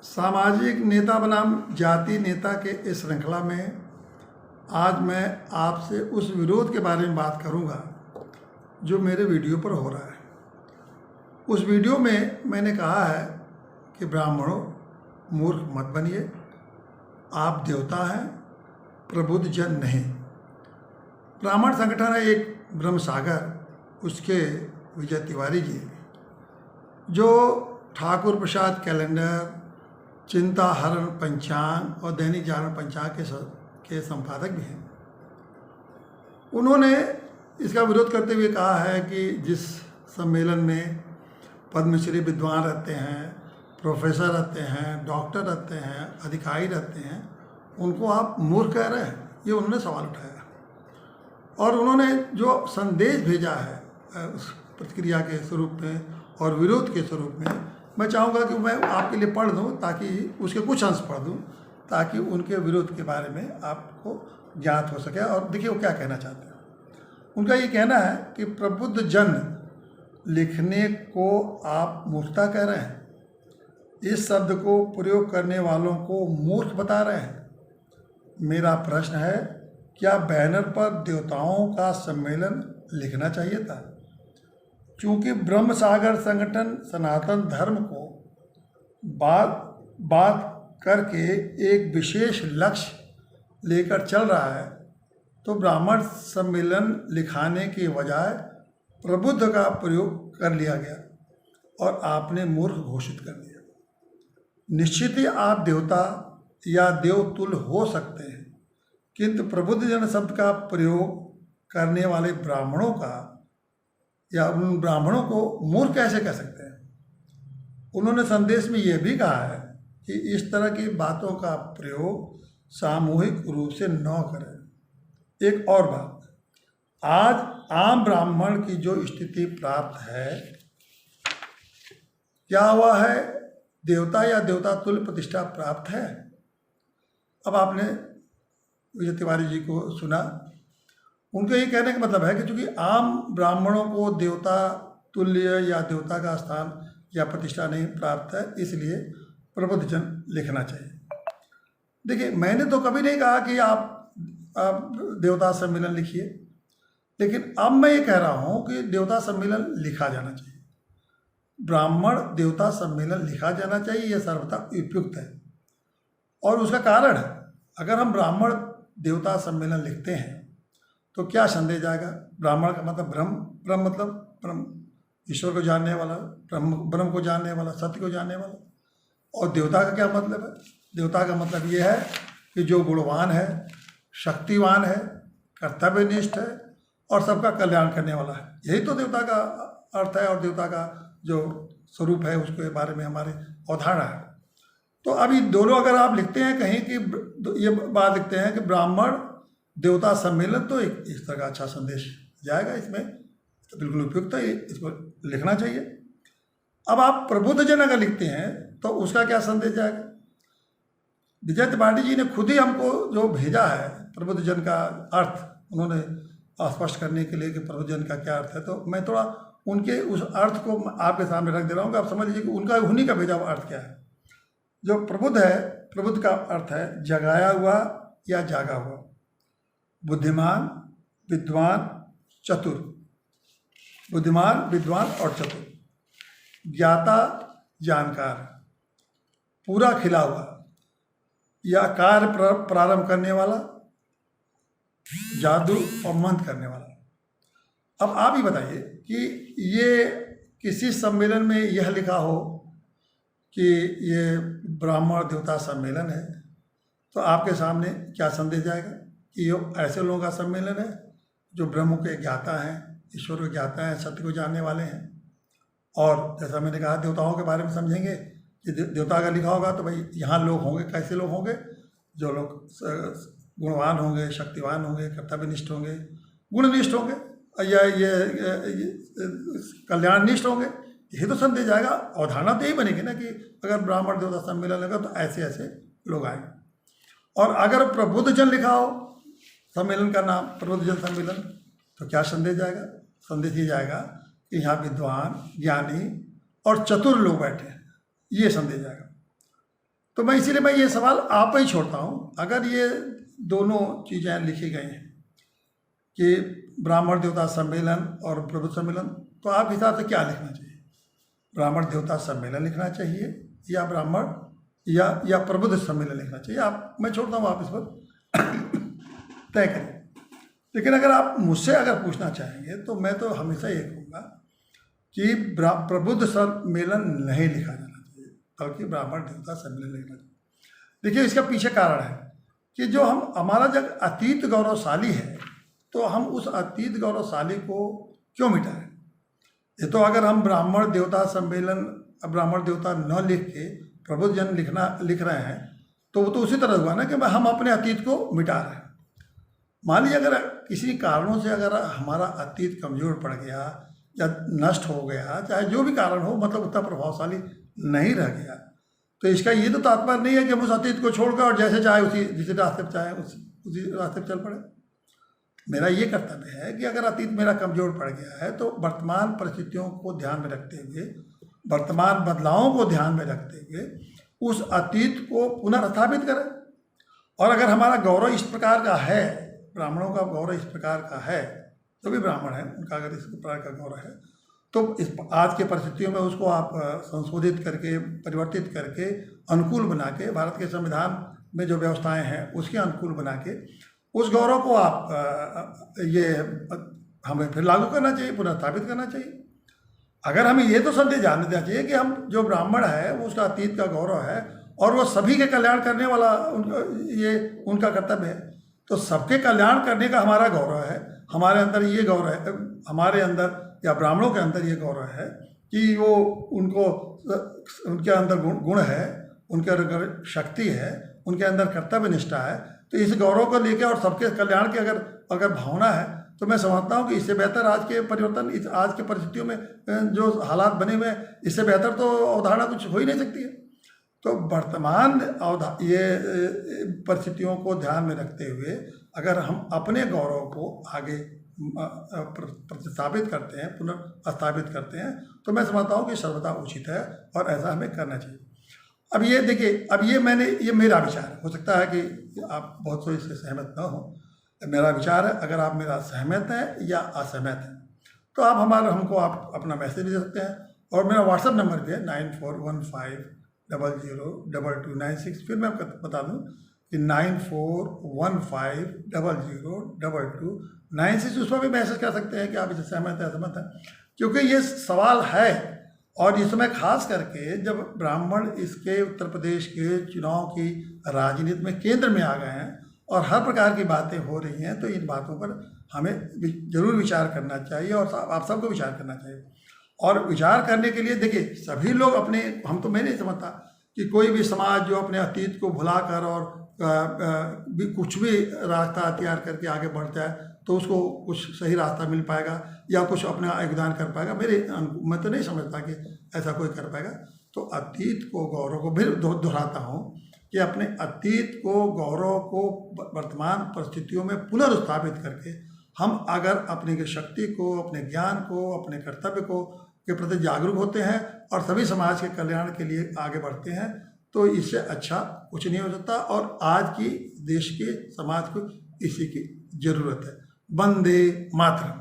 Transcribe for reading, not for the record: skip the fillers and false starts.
सामाजिक नेता बनाम जाति नेता के इस श्रृंखला में आज मैं आपसे उस विरोध के बारे में बात करूंगा जो मेरे वीडियो पर हो रहा है। उस वीडियो में मैंने कहा है कि ब्राह्मणों मूर्ख मत बनिए, आप देवता हैं, प्रबुद्ध जन नहीं। ब्राह्मण संगठन है एक ब्रह्म सागर, उसके विजय तिवारी जी जो ठाकुर प्रसाद कैलेंडर, चिंताहरण पंचांग और दैनिक जागरण पंचांग के संपादक भी हैं। उन्होंने इसका विरोध करते हुए कहा है कि जिस सम्मेलन में पद्मश्री विद्वान रहते हैं, प्रोफेसर रहते हैं, डॉक्टर रहते हैं, अधिकारी रहते हैं, उनको आप मूर्ख कह रहे हैं। ये उन्होंने सवाल उठाया और उन्होंने जो संदेश भेजा है उस प्रतिक्रिया के स्वरूप में और विरोध के स्वरूप में, मैं चाहूँगा कि मैं आपके लिए पढ़ दूँ ताकि उसके कुछ अंश पढ़ दूँ ताकि उनके विरोध के बारे में आपको ज्ञात हो सके। और देखिए वो क्या कहना चाहते हैं। उनका ये कहना है कि प्रबुद्ध जन लिखने को आप मूर्खता कह रहे हैं, इस शब्द को प्रयोग करने वालों को मूर्ख बता रहे हैं। मेरा प्रश्न है, क्या बैनर पर देवताओं का सम्मेलन लिखना चाहिए था? चूँकि ब्रह्म सागर संगठन सनातन धर्म को बात करके एक विशेष लक्ष्य लेकर चल रहा है, तो ब्राह्मण सम्मेलन लिखाने के बजाय प्रबुद्ध का प्रयोग कर लिया गया और आपने मूर्ख घोषित कर दिया। निश्चित ही आप देवता या देवतुल्य हो सकते हैं, किंतु प्रबुद्ध जन शब्द का प्रयोग करने वाले ब्राह्मणों का या उन ब्राह्मणों को मूर्ख कैसे कह सकते हैं? उन्होंने संदेश में यह भी कहा है कि इस तरह की बातों का प्रयोग सामूहिक रूप से न करें। एक और बात, आज आम ब्राह्मण की जो स्थिति प्राप्त है, क्या हुआ है? देवता या देवता तुल्य प्रतिष्ठा प्राप्त है। अब आपने विजय तिवारी जी को सुना, उनके ये कहने का मतलब है कि चूँकि आम ब्राह्मणों को देवता तुल्य या देवता का स्थान या प्रतिष्ठा नहीं प्राप्त है, इसलिए प्रबुद्ध जन लिखना चाहिए। देखिए, मैंने तो कभी नहीं कहा कि आप देवता सम्मेलन लिखिए, लेकिन अब मैं ये कह रहा हूँ कि देवता सम्मेलन लिखा जाना चाहिए। ब्राह्मण देवता सम्मेलन लिखा जाना चाहिए, यह सर्वथा उपयुक्त है। और उसका कारण है, अगर हम ब्राह्मण देवता सम्मेलन लिखते हैं तो क्या संदेश जाएगा? ब्राह्मण का मतलब ब्रह्म मतलब ब्रह्म, ईश्वर को जानने वाला, ब्रह्म को जानने वाला, सत्य को जानने वाला। और देवता का क्या मतलब है? देवता का मतलब ये है कि जो गुणवान है, शक्तिवान है, कर्तव्यनिष्ठ है और सबका कल्याण करने वाला है। यही तो देवता का अर्थ है और देवता का जो स्वरूप है उसके बारे में हमारी अवधारणा है। तो अभी दोनों अगर आप लिखते हैं कहीं कि ये बात लिखते हैं कि ब्राह्मण देवता सम्मेलन, तो एक इस तरह का अच्छा संदेश जाएगा, इसमें तो बिल्कुल उपयुक्त है, इसको लिखना चाहिए। अब आप प्रबुद्ध जन अगर लिखते हैं तो उसका क्या संदेश जाएगा? विजय तिवारी जी ने खुद ही हमको जो भेजा है प्रबुद्ध जन का अर्थ, उन्होंने स्पष्ट करने के लिए कि प्रबुद्ध जन का क्या अर्थ है, तो मैं थोड़ा उनके उस अर्थ को आपके सामने रख दे रहा हूँ कि आप समझ लीजिए कि उनका उन्हीं का भेजा हुआ अर्थ क्या है। जो प्रबुद्ध है, प्रबुद्ध का अर्थ है जगाया हुआ या जागा हुआ, बुद्धिमान, विद्वान, चतुर। बुद्धिमान, विद्वान और चतुर, ज्ञाता, जानकार, पूरा खिला हुआ या कार्य प्रारंभ करने वाला, जादू और मंत्र करने वाला। अब आप ही बताइए कि ये किसी सम्मेलन में यह लिखा हो कि ये ब्राह्मण देवता सम्मेलन है, तो आपके सामने क्या संदेश जाएगा कि ये ऐसे लोगों का सम्मेलन है जो ब्रह्म के ज्ञाता हैं, ईश्वर को ज्ञाता हैं, सत्य को जानने वाले हैं। और जैसा मैंने कहा, देवताओं के बारे में समझेंगे कि देवता का लिखा होगा तो भाई यहाँ लोग होंगे, कैसे लोग होंगे? जो लोग गुणवान होंगे, शक्तिवान होंगे, कर्तव्यनिष्ठ होंगे, गुणनिष्ठ होंगे या ये कल्याणनिष्ठ होंगे। यही तो संदेश जाएगा। अवधारणा तो यही बनेगी ना कि अगर ब्राह्मण देवता सम्मेलन लगा तो ऐसे ऐसे लोग आएंगे। और अगर प्रबुद्ध जन लिखा हो सम्मेलन का नाम, प्रबुद्ध जन सम्मेलन, तो क्या संदेश जाएगा? संदेश ये जाएगा कि यहाँ विद्वान, ज्ञानी और चतुर लोग बैठे हैं, ये संदेश जाएगा। तो मैं इसीलिए मैं ये सवाल आप ही छोड़ता हूँ। अगर ये दोनों चीज़ें लिखी गई हैं कि ब्राह्मण देवता सम्मेलन और प्रबुद्ध सम्मेलन, तो आप हिसाब से क्या लिखना चाहिए? ब्राह्मण देवता सम्मेलन लिखना चाहिए या ब्राह्मण या प्रबुद्ध सम्मेलन लिखना चाहिए? आप, मैं छोड़ता हूँ, आप इस पर तय करें। लेकिन अगर आप मुझसे अगर पूछना चाहेंगे तो मैं तो हमेशा ये कहूँगा कि प्रबुद्ध सम्मेलन नहीं लिखा जाना चाहिए, बल्कि ब्राह्मण देवता सम्मेलन लिखना चाहिए। देखिए, इसका पीछे कारण है कि जो हमारा जब अतीत गौरवशाली है, तो हम उस अतीत गौरवशाली को क्यों मिटाएं? ये तो अगर हम ब्राह्मण देवता सम्मेलन, ब्राह्मण देवता न लिख के प्रबुद्ध जन लिख रहे हैं, तो वो तो उसी तरह हुआ ना कि हम अपने अतीत को मिटा रहे हैं। मान लीजिए अगर किसी कारणों से अगर हमारा अतीत कमज़ोर पड़ गया या नष्ट हो गया, चाहे जो भी कारण हो, मतलब उतना प्रभावशाली नहीं रह गया, तो इसका ये तो तात्पर्य नहीं है कि हम उस अतीत को छोड़कर और जैसे चाहे जिस रास्ते पर चाहे उसी रास्ते पर चल पड़े। मेरा ये कर्तव्य है कि अगर अतीत मेरा कमज़ोर पड़ गया है तो वर्तमान परिस्थितियों को ध्यान में रखते हुए, वर्तमान बदलावों को ध्यान में रखते हुए उस अतीत को पुनर्स्थापित करें। और अगर हमारा गौरव इस प्रकार का है, ब्राह्मणों का गौरव इस प्रकार का है, जो भी ब्राह्मण है उनका अगर इस प्रकार का गौरव है, तो इस आज के परिस्थितियों में उसको आप संशोधित करके, परिवर्तित करके, अनुकूल बना के, भारत के संविधान में जो व्यवस्थाएं हैं उसके अनुकूल बना के उस गौरव को आप हमें फिर लागू करना चाहिए, पुनर्स्थापित करना चाहिए। अगर हमें ये तो संदेश जानने देना चाहिए कि हम जो ब्राह्मण है वो उसका अतीत का गौरव है और वो सभी के कल्याण करने वाला ये उनका कर्तव्य है, तो सबके कल्याण करने का हमारा गौरव है। हमारे अंदर ये गौरव है, हमारे अंदर या ब्राह्मणों के अंदर ये गौरव है कि वो उनके अंदर गुण है, उनके अंदर शक्ति है, उनके अंदर कर्तव्य निष्ठा है। तो इस गौरव को लेकर और सबके कल्याण की अगर भावना है, तो मैं समझता हूँ कि इससे बेहतर आज के परिवर्तन, आज के परिस्थितियों में जो हालात बने हुए हैं, इससे बेहतर तो अवधारणा कुछ हो ही नहीं सकती है। तो वर्तमान ये परिस्थितियों को ध्यान में रखते हुए अगर हम अपने गौरव को आगे प्रतिस्थापित करते हैं, पुनर्स्थापित करते हैं, तो मैं समझता हूँ कि सर्वथा उचित है और ऐसा हमें करना चाहिए। अब ये देखिए, अब ये मेरा विचार है, हो सकता है कि आप बहुत से इससे सहमत न हो। मेरा विचार है, अगर आप मेरा सहमत हैं या असहमत हैं तो आप हमको आप अपना मैसेज दे सकते हैं। और मेरा व्हाट्सएप नंबर भी है 9415002296। फिर मैं आपको बता दूं कि 9415002296। उस पर भी मैसेज कर सकते हैं कि आप इससे सहमत हैं, असहमत हैं, क्योंकि ये सवाल है। और इस समय खास करके जब ब्राह्मण इसके उत्तर प्रदेश के चुनाव की राजनीति में केंद्र में आ गए हैं और हर प्रकार की बातें हो रही हैं, तो इन बातों पर हमें ज़रूर विचार करना चाहिए और आप सबको विचार करना चाहिए। और विचार करने के लिए देखिए, सभी लोग अपने, हम तो मैं नहीं समझता कि कोई भी समाज जो अपने अतीत को भुलाकर और कुछ भी रास्ता अख्तियार करके आगे बढ़ जाए तो उसको कुछ सही रास्ता मिल पाएगा या कुछ अपना योगदान कर पाएगा। मैं तो नहीं समझता कि ऐसा कोई कर पाएगा। तो अतीत को, गौरव को फिर दोहराता हूँ कि अपने अतीत को, गौरव को वर्तमान परिस्थितियों में पुनर्स्थापित करके हम अगर अपनी शक्ति को, अपने ज्ञान को, अपने कर्तव्य को के प्रति जागरूक होते हैं और सभी समाज के कल्याण के लिए आगे बढ़ते हैं, तो इससे अच्छा कुछ नहीं हो सकता। और आज की देश के समाज को इसी की जरूरत है। वंदे मातरम।